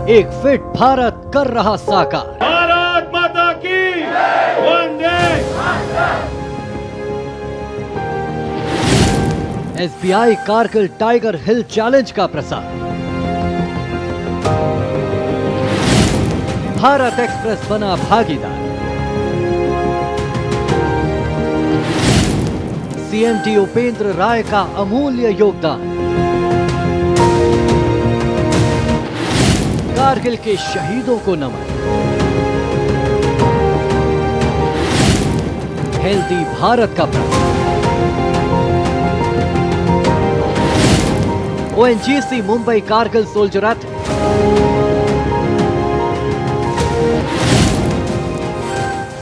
एक फिट भारत कर रहा साकार। भारत माता की वंदे। SBI कारगिल टाइगर हिल चैलेंज का प्रसार। भारत एक्सप्रेस बना भागीदार। CMD उपेंद्र राय का अमूल्य योगदान। कारगिल के शहीदों को नमन। हेल्दी भारत का प्रतीक। ONGC मुंबई कारगिल सोल्जरैथ।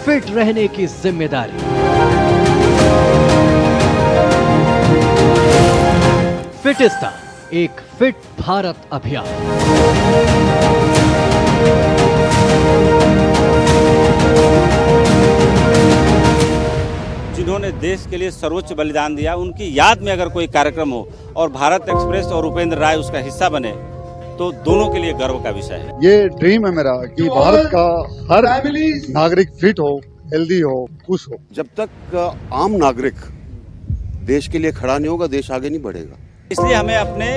फिट रहने की जिम्मेदारी। फिटिस्ता, एक फिट भारत अभियान। जिन्होंने देश के लिए सर्वोच्च बलिदान दिया, उनकी याद में अगर कोई कार्यक्रम हो और भारत एक्सप्रेस और उपेंद्र राय उसका हिस्सा बने तो दोनों के लिए गर्व का विषय है। ये ड्रीम है मेरा कि भारत का हर नागरिक फिट हो, हेल्दी हो, खुश हो। जब तक आम नागरिक देश के लिए खड़ा नहीं होगा, देश आगे नहीं बढ़ेगा। इसलिए हमें अपने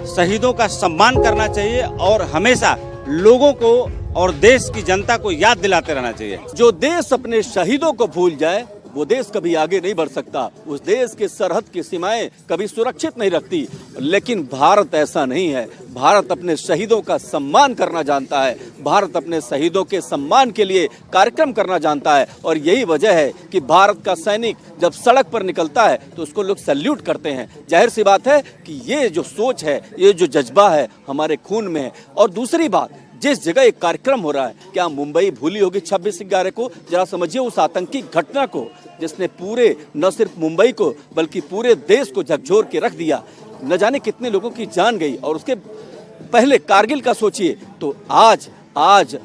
शहीदों का सम्मान करना चाहिए और हमेशा लोगों को और देश की जनता को याद दिलाते रहना चाहिए। जो देश अपने शहीदों को भूल जाए वो देश कभी आगे नहीं बढ़ सकता। उस देश के सरहद की सीमाएं कभी सुरक्षित नहीं रखती। लेकिन भारत ऐसा नहीं है। भारत अपने शहीदों का सम्मान करना जानता है। भारत अपने शहीदों के सम्मान के लिए कार्यक्रम करना जानता है। और यही वजह है कि भारत का सैनिक जब सड़क पर निकलता है तो उसको लोग सैल्यूट करते हैं। जाहिर सी बात है कि ये जो सोच है, ये जो जज्बा है, हमारे खून में है। और दूसरी बात, जिस जगह एक कार्यक्रम हो रहा है, क्या मुंबई भूली होगी 26/11 को? जरा समझिए उस आतंकी घटना को जिसने पूरे न सिर्फ मुंबई को बल्कि पूरे देश को झकझोर के रख दिया। न जाने कितने लोगों की जान गई। और उसके पहले कारगिल का सोचिए तो आज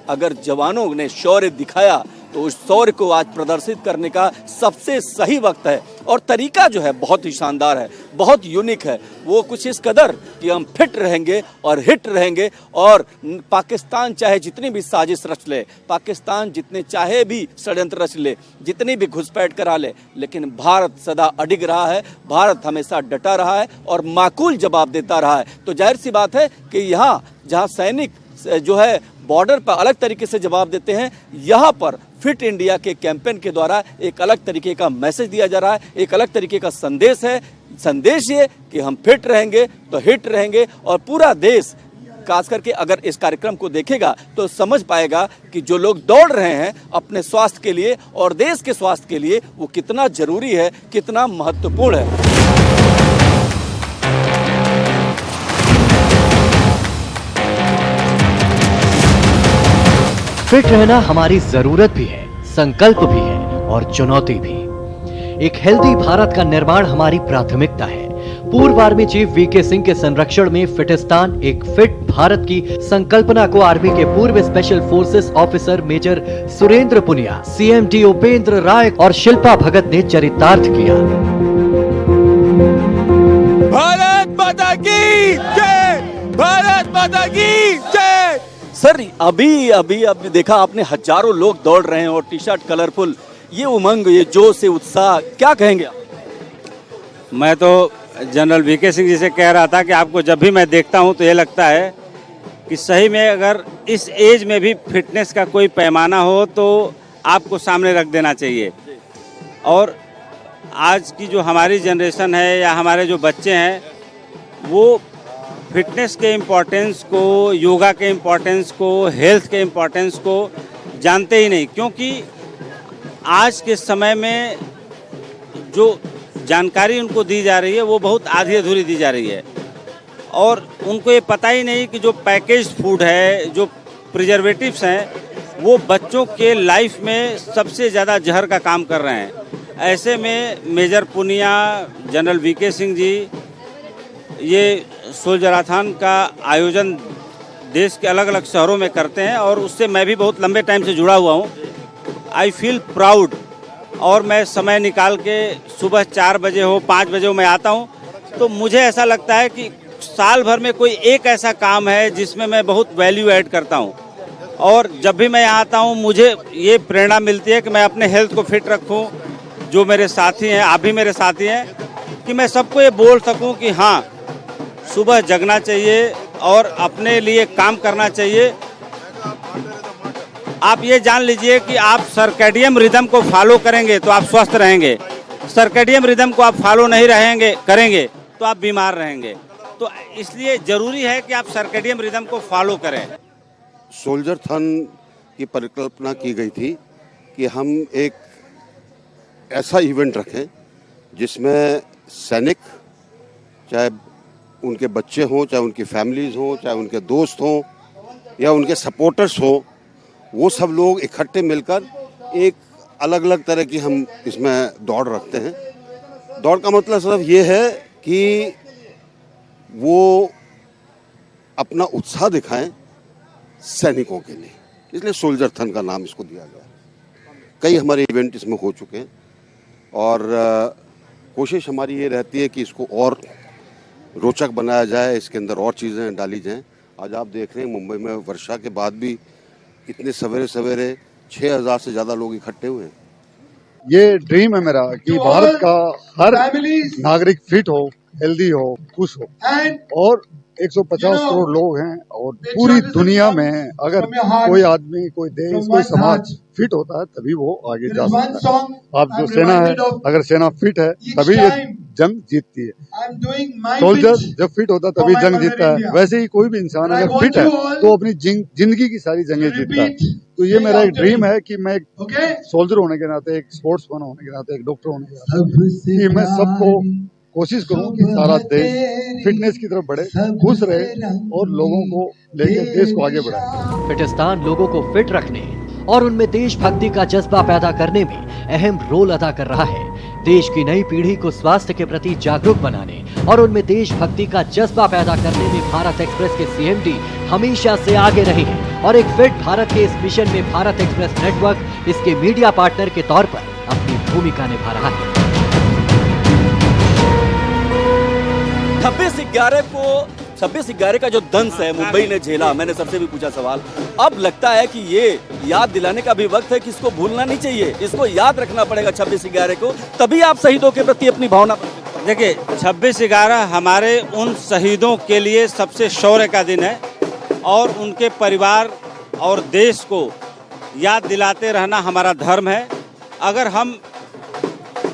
अगर जवानों ने शौर्य दिखाया तो उस शौर्य को आज प्रदर्शित करने का सबसे सही वक्त है। और तरीका जो है बहुत ही शानदार है, बहुत यूनिक है। वो कुछ इस कदर कि हम फिट रहेंगे और हिट रहेंगे। और पाकिस्तान चाहे जितनी भी साजिश रच ले, पाकिस्तान जितने चाहे भी षड्यंत्र रच ले, जितनी भी घुसपैठ करा ले, लेकिन भारत सदा अडिग रहा है। भारत हमेशा डटा रहा है और माकूल जवाब देता रहा है। तो जाहिर सी बात है कि यहाँ जहाँ सैनिक जो है बॉर्डर पर अलग तरीके से जवाब देते हैं, यहाँ पर फिट इंडिया के कैंपेन के द्वारा एक अलग तरीके का मैसेज दिया जा रहा है। एक अलग तरीके का संदेश है। संदेश ये कि हम फिट रहेंगे तो हिट रहेंगे। और पूरा देश खास करके अगर इस कार्यक्रम को देखेगा तो समझ पाएगा कि जो लोग दौड़ रहे हैं अपने स्वास्थ्य के लिए और देश के स्वास्थ्य के लिए, वो कितना जरूरी है, कितना महत्वपूर्ण है। फिट रहना हमारी जरूरत भी है, संकल्प भी है और चुनौती भी। एक हेल्दी भारत का निर्माण हमारी प्राथमिकता है। पूर्व आर्मी चीफ VK सिंह के संरक्षण में फिटिस्तान, एक फिट भारत की संकल्पना को आर्मी के पूर्व special forces officer major Surendra Punia, CMD Upendra Rai और शिल्पा भगत ने चरितार्थ किया। भारत माता की जय! भारत माता की जय! सर अभी देखा आपने, हजारों लोग दौड़ रहे हैं और टी शर्ट कलरफुल। ये उमंग, ये जोश, ये उत्साह, क्या कहेंगे आप? मैं तो जनरल VK सिंह जी से कह रहा था कि आपको जब भी मैं देखता हूं तो ये लगता है कि सही में अगर इस एज में भी फिटनेस का कोई पैमाना हो तो आपको सामने रख देना चाहिए। और आज की जो हमारी जनरेशन है या हमारे जो बच्चे हैं, वो फिटनेस के इम्पोर्टेंस को, योगा के इम्पोर्टेंस को, हेल्थ के इम्पोर्टेंस को जानते ही नहीं। क्योंकि आज के समय में जो जानकारी उनको दी जा रही है वो बहुत आधी अधूरी दी जा रही है। और उनको ये पता ही नहीं कि जो पैकेज्ड फूड है, जो प्रिजर्वेटिव्स हैं, वो बच्चों के लाइफ में सबसे ज़्यादा जहर का काम कर रहे हैं। ऐसे में major Punia, general VK Singh ji ये सोल्जराथन का आयोजन देश के अलग अलग शहरों में करते हैं और उससे मैं भी बहुत लंबे टाइम से जुड़ा हुआ हूँ। I feel proud. और मैं समय निकाल के सुबह 4 बजे हो, 5 बजे हो, मैं आता हूँ तो मुझे ऐसा लगता है कि साल भर में कोई एक ऐसा काम है जिसमें मैं बहुत वैल्यू ऐड करता हूँ। और जब भी मैं यहाँ आता हूँ मुझे ये प्रेरणा मिलती है कि मैं अपने हेल्थ को फिट रखूँ। जो मेरे साथी हैं, आप भी मेरे साथी हैं, कि मैं सबको ये बोल सकूँ कि हाँ, सुबह जगना चाहिए और अपने लिए काम करना चाहिए। आप ये जान लीजिए कि आप सर्कैडियन रिदम को फॉलो करेंगे तो आप स्वस्थ रहेंगे। सर्कैडियन रिदम को आप फॉलो नहीं करेंगे तो आप बीमार रहेंगे। तो इसलिए ज़रूरी है कि आप सर्कैडियन रिदम को फॉलो करें। सोल्जर थन की परिकल्पना की गई थी कि हम एक ऐसा इवेंट रखें जिसमें सैनिक, चाहे उनके बच्चे हों, चाहे उनकी फैमिलीज़ हों, चाहे उनके दोस्त हों या उनके सपोर्टर्स हों, वो सब लोग इकट्ठे मिलकर एक अलग अलग तरह की हम इसमें दौड़ रखते हैं। दौड़ का मतलब सिर्फ ये है कि वो अपना उत्साह दिखाएं सैनिकों के लिए, इसलिए सोल्जर थन का नाम इसको दिया गया। कई हमारे इवेंट इसमें हो चुके हैं और कोशिश हमारी ये रहती है कि इसको और रोचक बनाया जाए, इसके अंदर और चीज़ें डाली जाएं। आज आप देख रहे हैं मुंबई में वर्षा के बाद भी इतने सवेरे सवेरे 6000 से ज़्यादा लोग इकट्ठे हुए हैं। ये ड्रीम है मेरा कि भारत का हर नागरिक फिट हो, हेल्दी हो, खुश हो। और 150 करोड़ लोग हैं और पूरी दुनिया में अगर कोई आदमी, कोई देश, कोई समाज फिट होता है तभी वो आगे जा सकता है। आप जो सेना है, अगर सेना फिट है तभी ये जंग जीतती है। सोल्जर जब फिट होता है तभी जंग जीतता है। वैसे ही कोई भी इंसान अगर फिट है तो अपनी जिंदगी की सारी जंगें जीतता है। तो ये मेरा एक ड्रीम है कि मैं एक सोल्जर होने के नाते, एक स्पोर्ट्समैन होने के नाते, एक डॉक्टर होने के नाते, कि मैं सबको कोशिश करूं कि सारा देश फिटनेस की तरफ बढ़े, खुश रहे और लोगों को लेकर देश को आगे बढ़ाए। फिटिस्तान लोगों को फिट रखने और उनमें देशभक्ति का जज्बा पैदा करने में अहम रोल अदा कर रहा है। देश की नई पीढ़ी को स्वास्थ्य के प्रति जागरूक बनाने और उनमें देशभक्ति का जज्बा पैदा करने में भारत एक्सप्रेस के सीएमडी हमेशा से आगे रहे हैं और एक फिट भारत के इस मिशन में भारत एक्सप्रेस नेटवर्क इसके मीडिया पार्टनर के तौर पर अपनी भूमिका निभा रहा है। 26/11 का जो दंश है मुंबई ने झेला, मैंने सबसे भी पूछा सवाल, अब लगता है कि ये याद दिलाने का भी वक्त है कि इसको भूलना नहीं चाहिए, इसको याद रखना पड़ेगा 26/11 को, तभी आप शहीदों के प्रति अपनी भावना। देखिए, 26/11 हमारे उन शहीदों के लिए सबसे शौर्य का दिन है और उनके परिवार और देश को याद दिलाते रहना हमारा धर्म है। अगर हम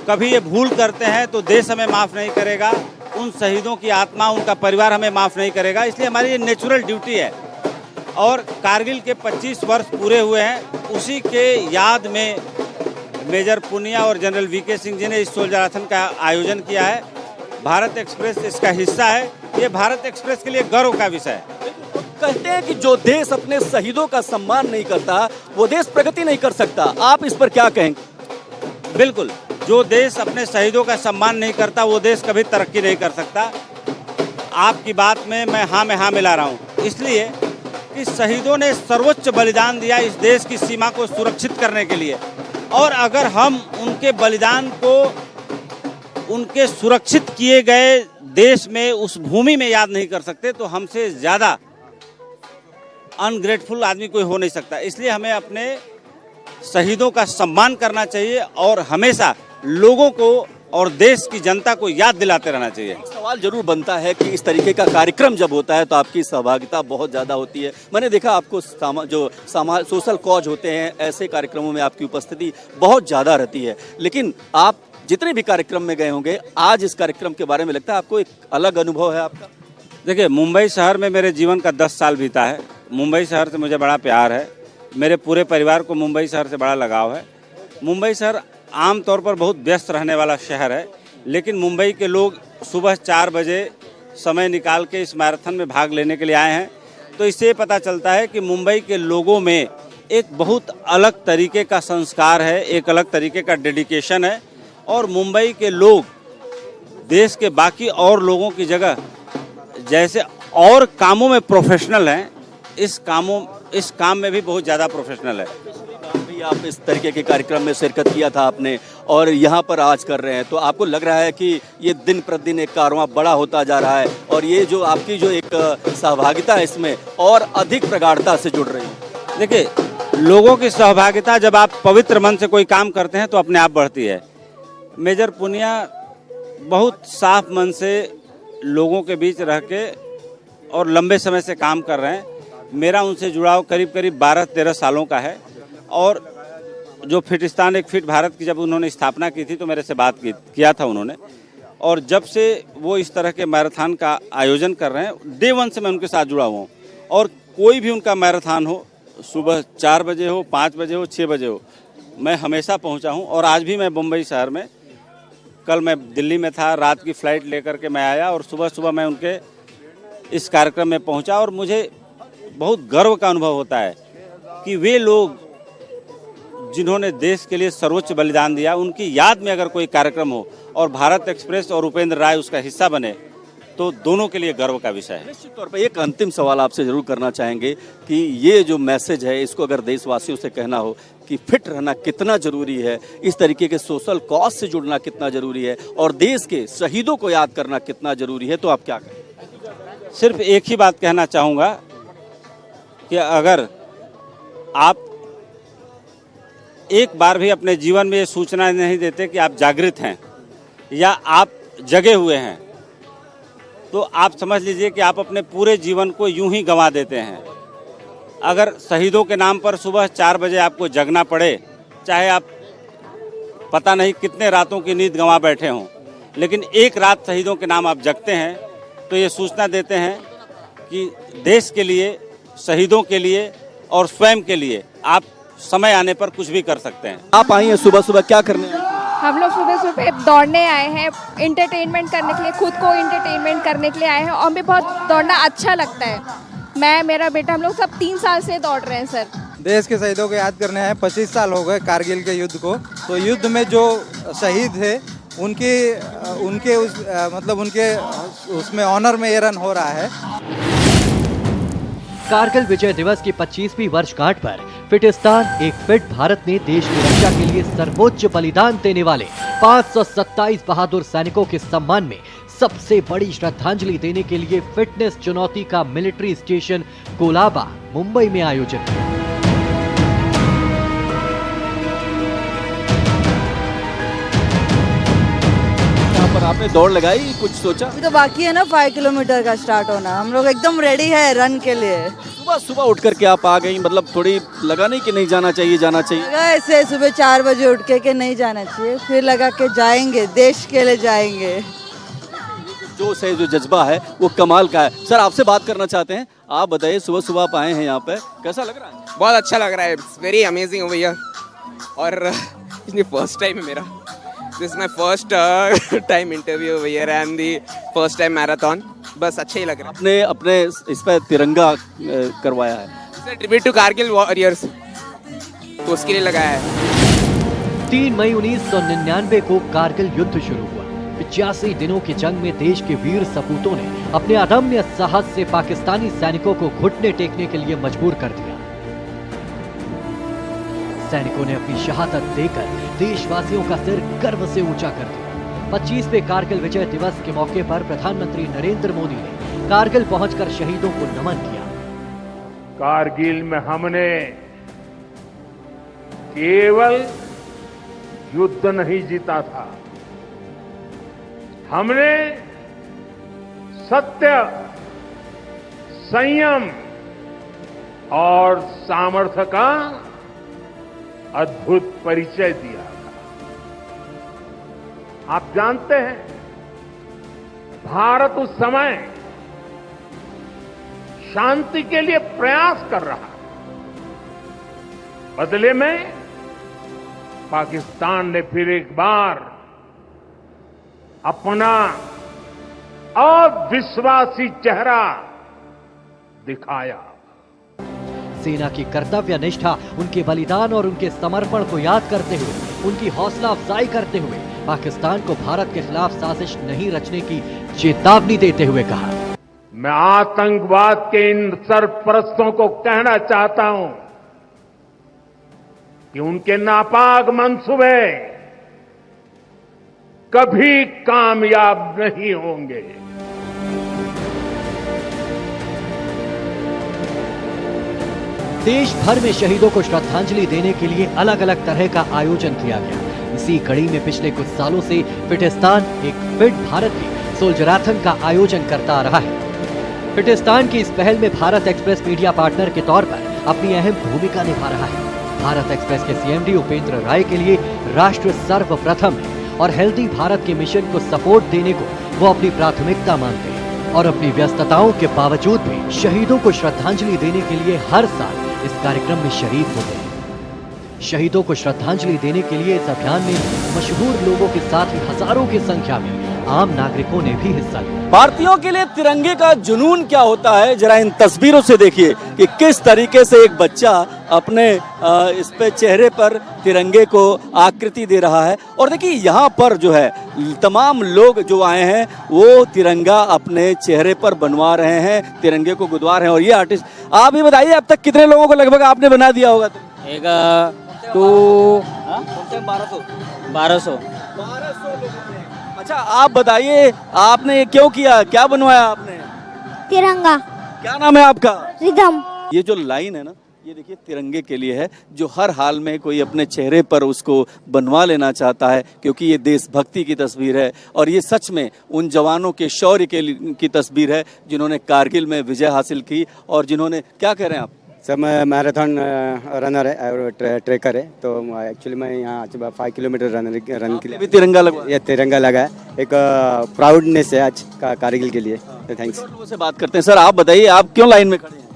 कभी ये भूल करते हैं तो देश हमें माफ़ नहीं करेगा, उन शहीदों की आत्मा, उनका परिवार हमें माफ़ नहीं करेगा। इसलिए हमारी ये नेचुरल ड्यूटी है। और कारगिल के 25 वर्ष पूरे हुए हैं, उसी के याद में मेजर पुनिया और जनरल वीके सिंह जी ने इस सोल्जराथन का आयोजन किया है। भारत एक्सप्रेस इसका हिस्सा है। ये भारत एक्सप्रेस के लिए गर्व का विषय है। कहते हैं कि जो देश अपने शहीदों का सम्मान नहीं करता वो देश प्रगति नहीं कर सकता, आप इस पर क्या कहेंगे? बिल्कुल, जो देश अपने शहीदों का सम्मान नहीं करता वो देश कभी तरक्की नहीं कर सकता। आपकी बात में मैं हाँ मिला रहा हूँ, इसलिए कि शहीदों ने सर्वोच्च बलिदान दिया इस देश की सीमा को सुरक्षित करने के लिए। और अगर हम उनके बलिदान को उनके सुरक्षित किए गए देश में, उस भूमि में याद नहीं कर सकते तो हमसे ज़्यादा अनग्रेटफुल आदमी कोई हो नहीं सकता। इसलिए हमें अपने शहीदों का सम्मान करना चाहिए और हमेशा लोगों को और देश की जनता को याद दिलाते रहना चाहिए। सवाल जरूर बनता है कि इस तरीके का कार्यक्रम जब होता है तो आपकी सहभागिता बहुत ज़्यादा होती है। मैंने देखा आपको सोशल कॉज होते हैं, ऐसे कार्यक्रमों में आपकी उपस्थिति बहुत ज़्यादा रहती है। लेकिन आप जितने भी कार्यक्रम में गए होंगे, आज इस कार्यक्रम के बारे में लगता है आपको एक अलग अनुभव है आपका? देखिए, मुंबई शहर में मेरे जीवन का 10 साल बीता है। मुंबई शहर से मुझे बड़ा प्यार है। मेरे पूरे परिवार को मुंबई शहर से बड़ा लगाव है। मुंबई शहर आमतौर पर बहुत व्यस्त रहने वाला शहर है, लेकिन मुंबई के लोग सुबह 4 बजे समय निकाल के इस मैराथन में भाग लेने के लिए आए हैं। तो इससे पता चलता है कि मुंबई के लोगों में एक बहुत अलग तरीके का संस्कार है, एक अलग तरीके का डेडिकेशन है। और मुंबई के लोग देश के बाकी और लोगों की जगह जैसे और कामों में प्रोफेशनल हैं, इस काम में भी बहुत ज़्यादा प्रोफेशनल है। आप इस तरीके के कार्यक्रम में शिरकत किया था आपने और यहाँ पर आज कर रहे हैं, तो आपको लग रहा है कि ये दिन प्रतिदिन एक कारवां बड़ा होता जा रहा है और ये जो आपकी जो एक सहभागिता है इसमें और अधिक प्रगाढ़ता से जुड़ रही है? देखिए, लोगों की सहभागिता जब आप पवित्र मन से कोई काम करते हैं तो अपने आप बढ़ती है। मेजर पुनिया बहुत साफ मन से लोगों के बीच रह के और लंबे समय से काम कर रहे हैं। मेरा उनसे जुड़ाव करीब करीब 12-13 सालों का है और जो फिटिस्तान एक फिट भारत की जब उन्होंने स्थापना की थी तो मेरे से बात किया था उन्होंने, और जब से वो इस तरह के मैराथन का आयोजन कर रहे हैं डे 1 से मैं उनके साथ जुड़ा हुआ हूँ। और कोई भी उनका मैराथन हो, सुबह 4 बजे हो, 5 बजे हो, 6 बजे हो, मैं हमेशा पहुँचा हूँ। और आज भी मैं मुंबई शहर में, कल मैं दिल्ली में था, रात की फ़्लाइट लेकर के मैं आया और सुबह सुबह मैं उनके इस कार्यक्रम में पहुँचा और मुझे बहुत गर्व का अनुभव होता है कि वे लोग जिन्होंने देश के लिए सर्वोच्च बलिदान दिया, उनकी याद में अगर कोई कार्यक्रम हो और भारत एक्सप्रेस और उपेंद्र राय उसका हिस्सा बने तो दोनों के लिए गर्व का विषय है। निश्चित तौर पर एक अंतिम सवाल आपसे जरूर करना चाहेंगे कि ये जो मैसेज है इसको अगर देशवासियों से कहना हो कि फिट रहना कितना जरूरी है, इस तरीके के सोशल कॉज से जुड़ना कितना जरूरी है और देश के शहीदों को याद करना कितना जरूरी है, तो आप क्या कहें? सिर्फ एक ही बात कहना चाहूँगा कि अगर आप एक बार भी अपने जीवन में ये सूचना नहीं देते कि आप जागृत हैं या आप जगे हुए हैं, तो आप समझ लीजिए कि आप अपने पूरे जीवन को यूं ही गंवा देते हैं। अगर शहीदों के नाम पर सुबह 4 बजे आपको जगना पड़े, चाहे आप पता नहीं कितने रातों की नींद गंवा बैठे हों, लेकिन एक रात शहीदों के नाम आप जगते हैं तो ये सूचना देते हैं कि देश के लिए, शहीदों के लिए और स्वयं के लिए आप समय आने पर कुछ भी कर सकते हैं। आप आई हैं सुबह सुबह, क्या करने आए? हम लोग सुबह सुबह दौड़ने आए हैं, इंटरटेनमेंट करने के लिए, खुद को इंटरटेनमेंट करने के लिए आए हैं और हमें बहुत दौड़ना अच्छा लगता है। मैं, मेरा बेटा, हम लोग सब 3 साल से दौड़ रहे हैं सर। देश के शहीदों को याद करने हैं। 25 साल हो गए कारगिल के युद्ध को, तो युद्ध में जो शहीद थे उनके उसमें ऑनर में ये रन हो रहा है। कारगिल विजय दिवस की 25वीं वर्षगांठ पर फिटिस्तान एक फिट भारत ने देश की रक्षा के लिए सर्वोच्च बलिदान देने वाले 527 बहादुर सैनिकों के सम्मान में सबसे बड़ी श्रद्धांजलि देने के लिए फिटनेस चुनौती का मिलिट्री स्टेशन कोलाबा मुंबई में आयोजित किया। पर आपने दौड़ लगाई, कुछ सोचा? अभी तो बाकी है ना 5 किलोमीटर का स्टार्ट होना। हम लोग एकदम रेडी है रन के लिए। सुबह सुबह उठ करके आप आ गई, मतलब थोड़ी लगा नहीं कि नहीं जाना चाहिए, जाना चाहिए? लगा ऐसे सुबह 4 बजे उठ के नहीं जाना चाहिए, फिर लगा के जाएंगे, देश के लिए जाएंगे। जोश है, जो जज्बा है वो कमाल का है। सर आपसे बात करना चाहते हैं, आप बताइए सुबह सुबह आप आए हैं यहाँ पे, कैसा लग रहा है? बहुत अच्छा लग रहा है, it's very amazing over here. और ये फर्स्ट टाइम है मेरा, this is my first time interview over here and the first time marathon. बस अच्छा ही लग रहा है। आपने अपने इस पे तिरंगा करवाया है, it's tribute to Kargil warriors, तो उसके लिए लगाया है। 3 मई 1999 को कारगिल युद्ध शुरू हुआ। 85 दिनों की जंग में देश के वीर सपूतों ने अपने अदम्य साहस से पाकिस्तानी सैनिकों को घुटने टेकने के लिए मजबूर कर दिया। सैनिकों ने अपनी शहादत देकर देशवासियों का सिर गर्व से ऊंचा कर दिया। 25वें कारगिल विजय दिवस के मौके पर प्रधानमंत्री नरेंद्र मोदी ने कारगिल पहुंचकर शहीदों को नमन किया। कारगिल में हमने केवल युद्ध नहीं जीता था, हमने सत्य, संयम और सामर्थ्य का अद्भुत परिचय दिया था। आप जानते हैं, भारत उस समय शांति के लिए प्रयास कर रहा, बदले में पाकिस्तान ने फिर एक बार अपना अविश्वासी चेहरा दिखाया। सेना की कर्तव्य निष्ठा, उनके बलिदान और उनके समर्पण को याद करते हुए, उनकी हौसला अफजाई करते हुए पाकिस्तान को भारत के खिलाफ साजिश नहीं रचने की चेतावनी देते हुए कहा, मैं आतंकवाद के इन सरपरस्तों को कहना चाहता हूं कि उनके नापाक मंसूबे कभी कामयाब नहीं होंगे। देश भर में शहीदों को श्रद्धांजलि देने के लिए अलग अलग तरह का आयोजन किया गया। इसी कड़ी में पिछले कुछ सालों से फिटिस्तान एक फिट भारत की सोल्जराथन का आयोजन करता आ रहा है। फिटिस्तान की इस पहल में भारत एक्सप्रेस मीडिया पार्टनर के तौर पर अपनी अहम भूमिका निभा रहा है। भारत एक्सप्रेस के सीएमडी उपेंद्र राय के लिए राष्ट्र सर्वप्रथम है और हेल्दी भारत के मिशन को सपोर्ट देने को वो अपनी प्राथमिकता मानते हैं और अपनी व्यस्तताओं के बावजूद भी शहीदों को श्रद्धांजलि देने के लिए हर साल इस कार्यक्रम में शरीक होते हैं। शहीदों को श्रद्धांजलि देने के लिए इस अभियान में मशहूर लोगों के साथ ही हजारों की संख्या में आम नागरिकों ने भी हिस्सा लिया। भारतीयों के लिए तिरंगे का जुनून क्या होता है, जरा इन तस्वीरों से देखिए कि किस तरीके से एक बच्चा अपने इस पे चेहरे पर तिरंगे को आकृति दे रहा है। और देखिए यहाँ पर जो है तमाम लोग जो आए हैं वो तिरंगा अपने चेहरे पर बनवा रहे हैं, तिरंगे को गुदवा रहे हैं। और ये आर्टिस्ट, आप ही बताइए अब तक कितने लोगों को लगभग आपने बना दिया होगा? एक 1200 अच्छा, आप बताइए आपने ये क्यों किया, क्या बनवाया आपने? तिरंगा। क्या नाम है आपका? रिदम। ये जो लाइन है ना, ये देखिए तिरंगे के लिए है, जो हर हाल में कोई अपने चेहरे पर उसको बनवा लेना चाहता है, क्योंकि ये देशभक्ति की तस्वीर है और ये सच में उन जवानों के शौर्य की तस्वीर है जिन्होंने कारगिल में विजय हासिल की और जिन्होंने, क्या कह रहे हैं आप? सर मैं मैराथन रनर है और ट्रैकर है, तो एक्चुअली मैं यहाँ 5 किलोमीटर रन के लिए भी तिरंगा लगा, ये तिरंगा लगा है। एक प्राउडनेस है आज कारगिल के लिए। तो थैंक्स। लोगों से बात करते हैं। सर आप बताइए आप क्यों लाइन में खड़े हैं?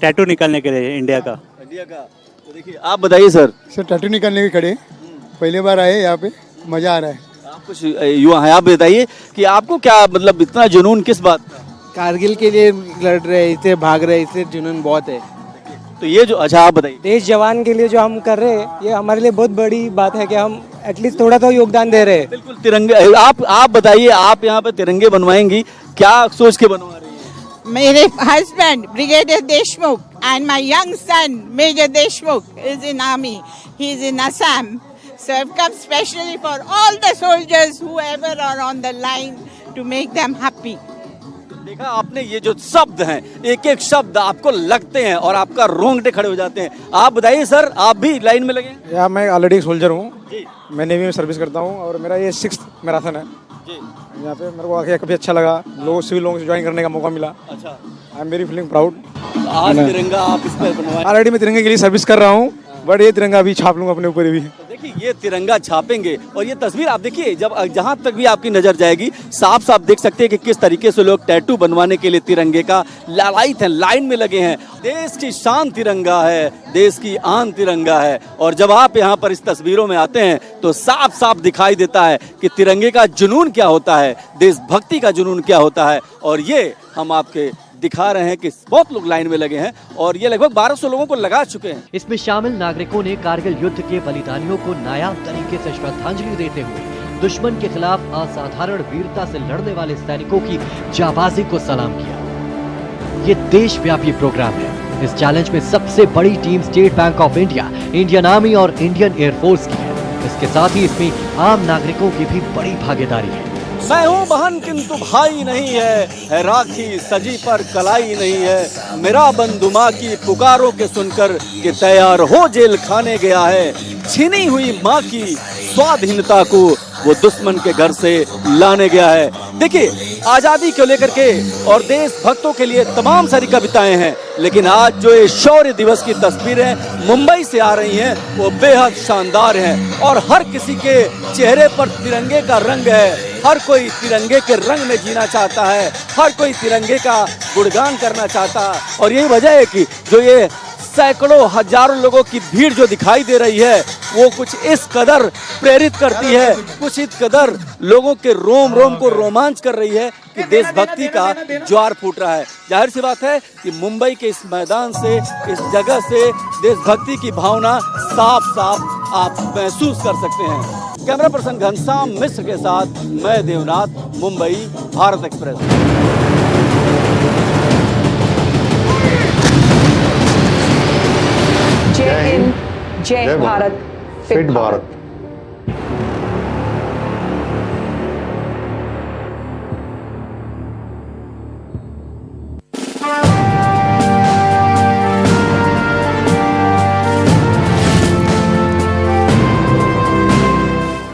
टैटू निकालने के लिए इंडिया का। तो देखिए आप बताइए सर। सर टैटू निकालने के खड़े, पहले बार आए यहाँ पे, मजा आ रहा है। आप कुछ युवा हैं, आप बताइए कि आपको क्या मतलब इतना जुनून किस बात का? कारगिल के लिए लड़ रहे, इसे भाग रहे, इससे जुनून बहुत है। तो ये जो, अच्छा आप बताइए। देश जवान के लिए जो हम कर रहे हैं ये हमारे लिए बहुत बड़ी बात है कि हम एटलीस्ट थोड़ा तो योगदान दे रहे हैं। बिल्कुल तिरंगे, आप बताइए आप यहाँ पे तिरंगे बनवाएंगी, क्या सोच के बनवा रही हैं? मेरे husband brigadier Deshmukh and my young son major Deshmukh is in army, he is in Assam, so I have come specially for all the soldiers whoever are on the line to make them happy. देखा आपने, ये जो शब्द हैं, एक एक शब्द आपको लगते हैं और आपका रोंगटे खड़े हो जाते हैं। आप बताइए सर, आप भी लाइन में लगे? या मैं ऑलरेडी सोल्जर हूँ, मैं नेवी में सर्विस करता हूँ और मेरा ये 6th मैराथन है। यहाँ पे मेरे को आके काफी अच्छा लगा, सिविल लोगों से ज्वाइन करने का मौका मिला। अच्छा, I am very feeling proud. आज तिरंगा आप इस पर बनवाए? ऑलरेडी मैं तिरंगे के लिए सर्विस कर रहा हूँ, बट ये तिरंगा अभी छाप लूंगा अपने ऊपर भी। देखिए ये तिरंगा छापेंगे और ये तस्वीर आप देखिए, जब जहां तक भी आपकी नजर जाएगी साफ साफ देख सकते हैं कि किस तरीके से लोग टैटू बनवाने के लिए तिरंगे का लालायित हैं, लाइन में लगे हैं। देश की शान तिरंगा है, देश की आन तिरंगा है। और जब आप यहाँ पर इस तस्वीरों में आते हैं तो साफ साफ दिखाई देता है कि तिरंगे का जुनून क्या होता है, देशभक्ति का जुनून क्या होता है। और ये हम आपके दिखा रहे हैं कि बहुत लोग लाइन में लगे हैं और ये लगभग 1200 लोगों को लगा चुके हैं। इसमें शामिल नागरिकों ने कारगिल युद्ध के बलिदानियों को नायाब तरीके से श्रद्धांजलि देते हुए दुश्मन के खिलाफ असाधारण वीरता से लड़ने वाले सैनिकों की जाबाजी को सलाम किया। ये देशव्यापी प्रोग्राम है। इस चैलेंज में सबसे बड़ी team state bank of India, Indian army और इंडियन एयरफोर्स की है। इसके साथ ही इसमें आम नागरिकों की भी बड़ी भागीदारी है। मैं हूँ बहन किंतु भाई नहीं है राखी सजी पर कलाई नहीं है, मेरा बंधु माँ की पुकारों के सुनकर कि तैयार हो जेल खाने गया है। छीनी हुई माँ की स्वाधीनता को वो दुश्मन के घर से लाने गया है। देखिए आजादी को लेकर के और देशभक्तों के लिए तमाम सारी कविताएं हैं, लेकिन आज जो ये शौर्य दिवस की तस्वीरें मुंबई से आ रही हैं वो बेहद शानदार हैं और हर किसी के चेहरे पर तिरंगे का रंग है। हर कोई तिरंगे के रंग में जीना चाहता है, हर कोई तिरंगे का गुणगान करना चाहता है। और यही वजह है कि जो ये सैकड़ों हजारों लोगों की भीड़ जो दिखाई दे रही है वो कुछ इस कदर प्रेरित करती है, कुछ इस कदर लोगों के रोम रोम को रोमांच कर रही है कि देशभक्ति का ज्वार फूट रहा है। जाहिर सी बात है कि मुंबई के इस मैदान से, इस जगह से देशभक्ति की भावना साफ साफ आप महसूस कर सकते हैं। कैमरा पर्सन घनश्याम मिश्र के साथ मैं देवनाथ, मुंबई, भारत एक्सप्रेस। जय हिंद, जय भारत, फिट भारत।